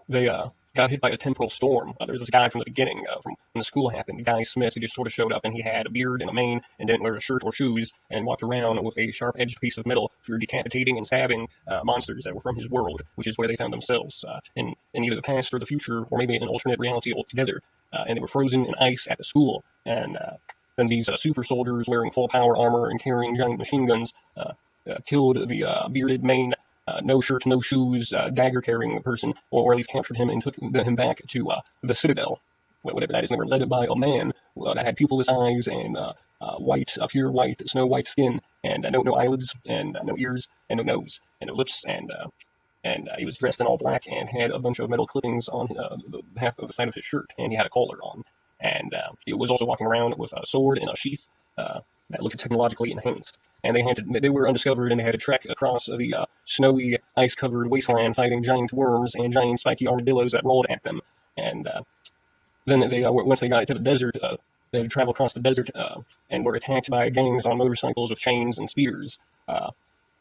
they got hit by a temporal storm. There was this guy from the beginning, from when the school happened, Guy Smith, who just sort of showed up, and he had a beard and a mane and didn't wear a shirt or shoes and walked around with a sharp-edged piece of metal for decapitating and stabbing monsters that were from his world, which is where they found themselves in either the past or the future, or maybe an alternate reality altogether. And they were frozen in ice at the school. And then these super soldiers wearing full power armor and carrying giant machine guns killed the bearded mane, no shirt, no shoes, dagger carrying person, or at least captured him and took him back to the Citadel, whatever that is. And they were led by a man that had pupilless eyes and pure white, snow white skin, and no eyelids, and no ears, and no nose, and no lips, and he was dressed in all black and had a bunch of metal clippings on the half of the side of his shirt, and he had a collar on. And he was also walking around with a sword and a sheath that looked technologically enhanced. And they were undiscovered, and they had to trek across the snowy, ice-covered wasteland, fighting giant worms and giant spiky armadillos that rolled at them. And then once they got to the desert, they had to travel across the desert and were attacked by gangs on motorcycles with chains and spears.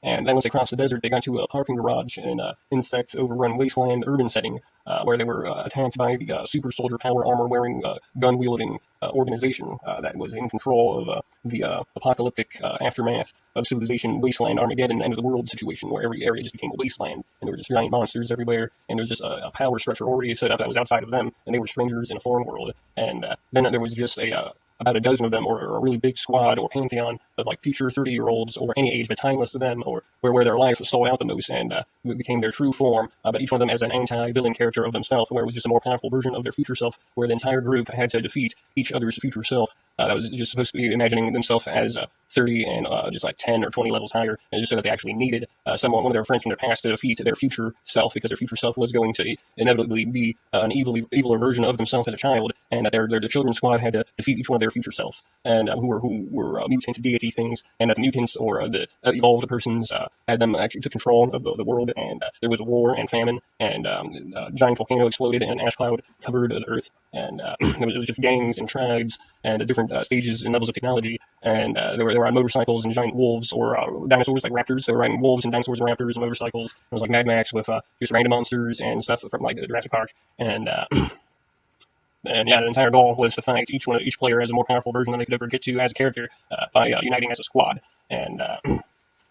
And then once they crossed the desert, they got to a parking garage in an insect overrun wasteland urban setting where they were attacked by the super soldier power armor wearing gun wielding organization that was in control of the apocalyptic aftermath of civilization, wasteland, Armageddon, end of the world situation, where every area just became a wasteland, and there were just giant monsters everywhere, and there was just a power structure already set up that was outside of them, and they were strangers in a foreign world. And then there was just about a dozen of them, or a really big squad or pantheon of like future 30-year-olds or any age but timeless to them, or where their life was sold out the most and became their true form, but each one of them as an anti-villain character of themselves, where it was just a more powerful version of their future self, where the entire group had to defeat each other's future self that was just supposed to be imagining themselves as 30 and just like 10 or 20 levels higher, and just so that they actually needed one of their friends from their past to defeat their future self, because their future self was going to inevitably be an eviler version of themselves as a child, and that the children's squad had to defeat each one of their future selves, and who were mutant deity things, and that the mutants or the evolved persons had them actually took control of the world, and there was a war and famine, and a giant volcano exploded, and an ash cloud covered the earth, and it was just gangs and tribes and different stages and levels of technology, and they were on motorcycles and giant wolves or dinosaurs like raptors. They were riding wolves and dinosaurs and raptors and motorcycles. It was like Mad Max with just random monsters and stuff from like Jurassic Park, and and yeah, the entire goal was to fight each player as a more powerful version than they could ever get to as a character by uniting as a squad. And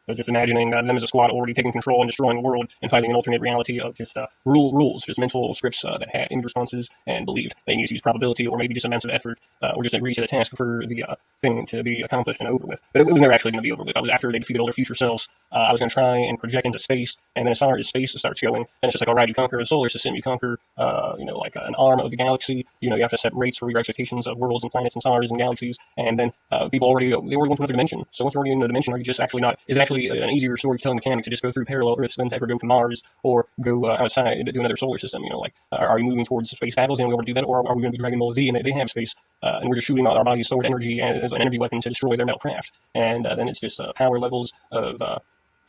I was just imagining them as a squad already taking control and destroying the world and fighting an alternate reality of just rules, just mental scripts that had end responses and believed they needed to use probability or maybe just amounts of effort or just agree to the task for the thing to be accomplished and over with. But it was never actually going to be over with. I was after they defeated all their future selves. I was going to try and project into space, and then as far as space starts going, then it's just like, all right, you conquer the solar system, you conquer, like an arm of the galaxy. You have to set rates for your expectations of worlds and planets and stars and galaxies, and then people already went to another dimension. So once you're already in a dimension, are you just actually not? Is it actually an easier storytelling mechanic to just go through parallel Earths than to ever go to Mars or go outside to another solar system? Are we moving towards space battles and we want to do that, or are we going to be Dragon Ball Z and they have space and we're just shooting our bodies stored energy as an energy weapon to destroy their metal craft? And then it's just power levels of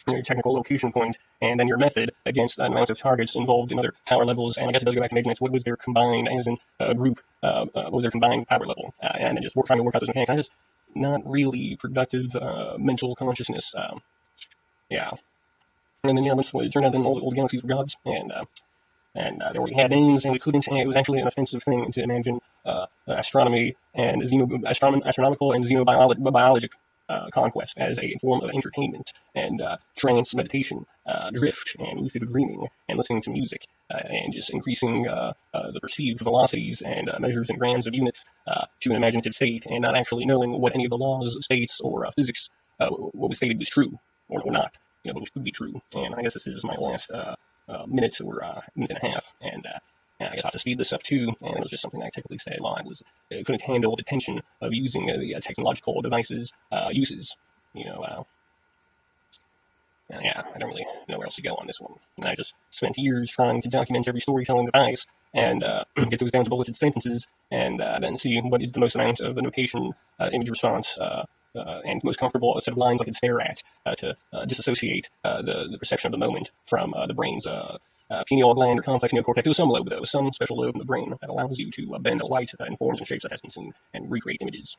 your technical location point, and then your method against an amount of targets involved in other power levels. And I guess it does go back to measurements. What was their combined, as in group, what was their combined power level? And then just trying to work out those mechanics. I just not really productive mental consciousness. Yeah. And then, it turned out that all the galaxies were gods, and they already had names, and we couldn't. And it was actually an offensive thing to imagine astronomy and astronomical and xenobiologic conquest as a form of entertainment and trance meditation, drift and lucid dreaming, and listening to music, and just increasing the perceived velocities and measures in grams of units to an imaginative state, and not actually knowing what any of the laws, states, or physics, what was stated was true or not. But which could be true. And I guess this is my last minute or minute and a half, and I guess I'll have to speed this up too. And it was just something I technically said while I couldn't handle the tension of using the technological devices uses. Yeah, I don't really know where else to go on this one. And I just spent years trying to document every storytelling device and get those down to bulleted sentences, and then see what is the most amount of notation, image response, and most comfortable set of lines I could stare at to disassociate the perception of the moment from the brain's pineal gland or complex neocortex to some lobe, though, some special lobe in the brain that allows you to bend light in forms and shapes that hasn't seen and recreate images.